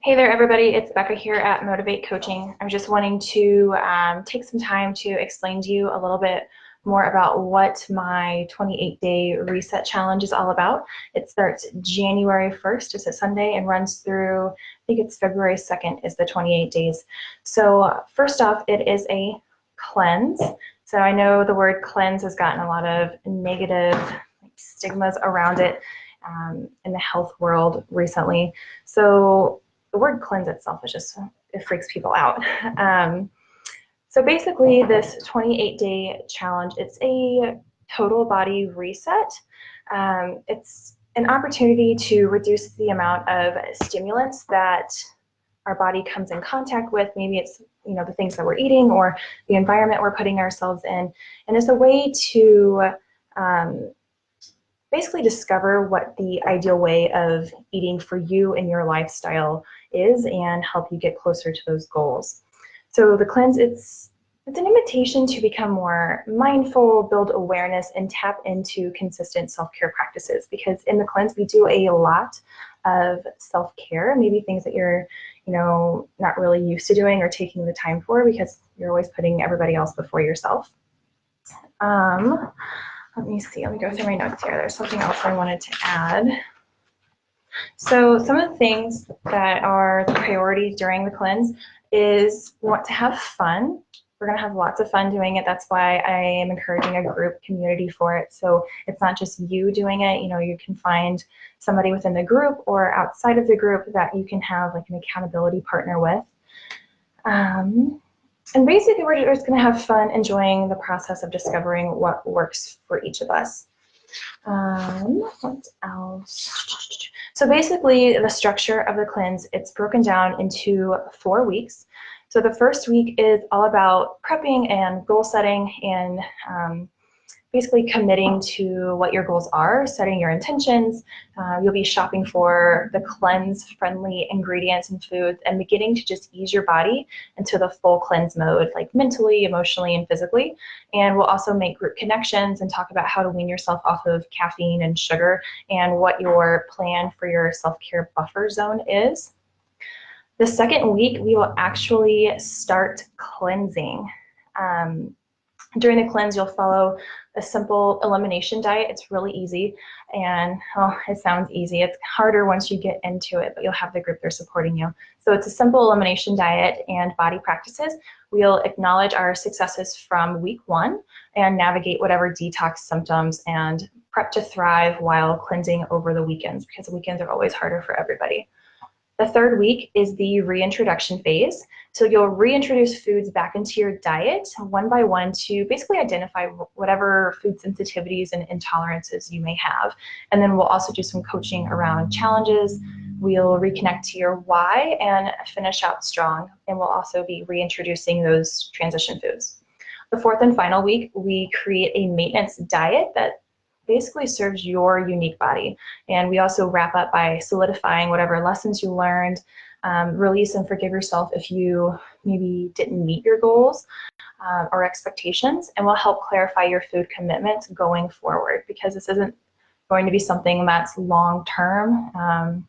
Hey there, everybody. It's Becca here at Motivate Coaching. I was just wanting to take some time to explain to you a little bit more about what my 28-day reset challenge is all about. It starts January 1st, it's a Sunday, and runs through, I think it's February 2nd is the 28 days. So first off, it is a cleanse. So I know the word cleanse has gotten a lot of negative stigmas around it in the health world recently. So the word cleanse itself is just, it freaks people out. So basically this 28-day challenge, it's a total body reset. It's an opportunity to reduce the amount of stimulants that our body comes in contact with. Maybe it's the things that we're eating or the environment we're putting ourselves in. And it's a way to basically discover what the ideal way of eating for you and your lifestyle is and help you get closer to those goals. So the cleanse, it's an invitation to become more mindful, build awareness, and tap into consistent self-care practices, because in the cleanse we do a lot of self-care, maybe things that you're not really used to doing or taking the time for because you're always putting everybody else before yourself. Let me see, let me go through my notes here. There's something else I wanted to add. So some of the things that are the priorities during the cleanse is we want to have fun. We're going to have lots of fun doing it. That's why I am encouraging a group community for it. So it's not just you doing it. You can find somebody within the group or outside of the group that you can have like an accountability partner with. And basically, we're just going to have fun enjoying the process of discovering what works for each of us. What else? So basically, the structure of the cleanse, it's broken down into 4 weeks. So the first week is all about prepping and goal setting and basically committing to what your goals are, setting your intentions. You'll be shopping for the cleanse-friendly ingredients and foods and beginning to just ease your body into the full cleanse mode, like mentally, emotionally, and physically. And we'll also make group connections and talk about how to wean yourself off of caffeine and sugar and what your plan for your self-care buffer zone is. The second week, we will actually start cleansing. During the cleanse, you'll follow a simple elimination diet. It's really easy, and it sounds easy. It's harder once you get into it, but you'll have the group there supporting you. So it's a simple elimination diet and body practices. We'll acknowledge our successes from week 1 and navigate whatever detox symptoms and prep to thrive while cleansing over the weekends, because the weekends are always harder for everybody. The third week is the reintroduction phase. So you'll reintroduce foods back into your diet one by one to basically identify whatever food sensitivities and intolerances you may have. And then we'll also do some coaching around challenges. We'll reconnect to your why and finish out strong. And we'll also be reintroducing those transition foods. The fourth and final week, we create a maintenance diet that basically serves your unique body. And we also wrap up by solidifying whatever lessons you learned, release and forgive yourself if you maybe didn't meet your goals or expectations, and we'll help clarify your food commitments going forward, because this isn't going to be something that's long term.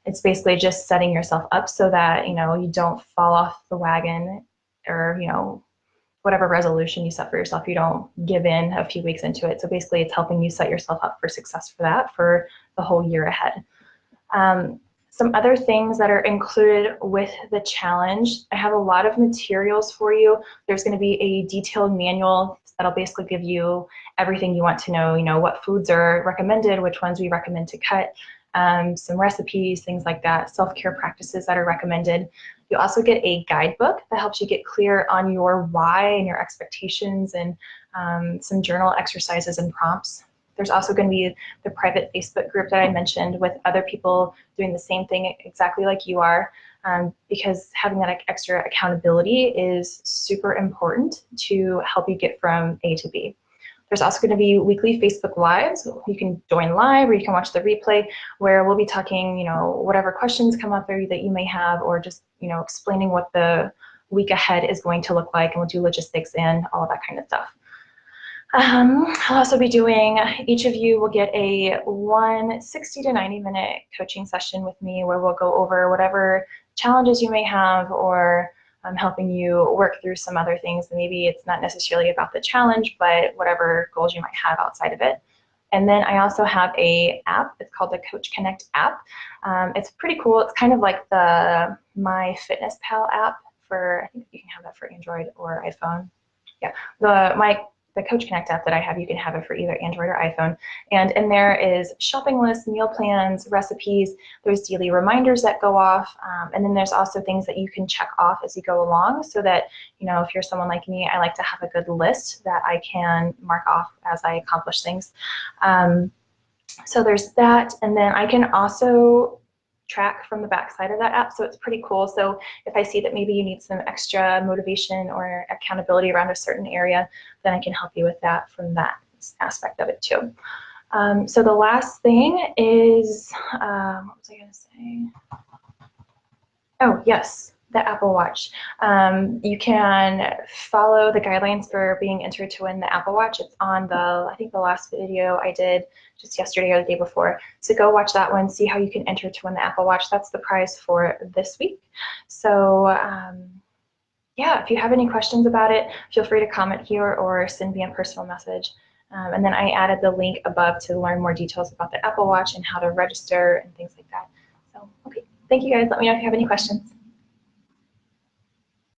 It's basically just setting yourself up so that you don't fall off the wagon, or whatever resolution you set for yourself, you don't give in a few weeks into it. So basically it's helping you set yourself up for success for that for the whole year ahead. Some other things that are included with the challenge, I have a lot of materials for you. There's going to be a detailed manual that'll basically give you everything you want to know, what foods are recommended, which ones we recommend to cut, some recipes, things like that, self-care practices that are recommended. You'll also get a guidebook that helps you get clear on your why and your expectations, and some journal exercises and prompts. There's also going to be the private Facebook group that I mentioned with other people doing the same thing exactly like you are, because having that extra accountability is super important to help you get from A to B. There's also going to be weekly Facebook Lives. You can join live or you can watch the replay, where we'll be talking, whatever questions come up there that you may have, or just, explaining what the week ahead is going to look like, and we'll do logistics and all of that kind of stuff. I'll also be doing, each of you will get a 60 to 90-minute coaching session with me where we'll go over whatever challenges you may have, or I'm helping you work through some other things. Maybe it's not necessarily about the challenge, but whatever goals you might have outside of it. And then I also have a app. It's called the Coach Connect app. It's pretty cool. It's kind of like the MyFitnessPal app for, I think you can have that for Android or iPhone. Yeah, the Coach Connect app that I have, you can have it for either Android or iPhone. And in there is shopping lists, meal plans, recipes. There's daily reminders that go off. And then there's also things that you can check off as you go along, so that, you know, if you're someone like me, I like to have a good list that I can mark off as I accomplish things. So there's that. And then I can also track from the back side of that app, so it's pretty cool. So if I see that maybe you need some extra motivation or accountability around a certain area, then I can help you with that from that aspect of it too. So the last thing is, what was I going to say? Oh, yes, the Apple Watch. You can follow the guidelines for being entered to win the Apple Watch. It's on I think the last video I did just yesterday or the day before. So go watch that one, see how you can enter to win the Apple Watch. That's the prize for this week. So yeah, if you have any questions about it, feel free to comment here or send me a personal message. And then I added the link above to learn more details about the Apple Watch and how to register and things like that. So, okay, thank you guys. Let me know if you have any questions.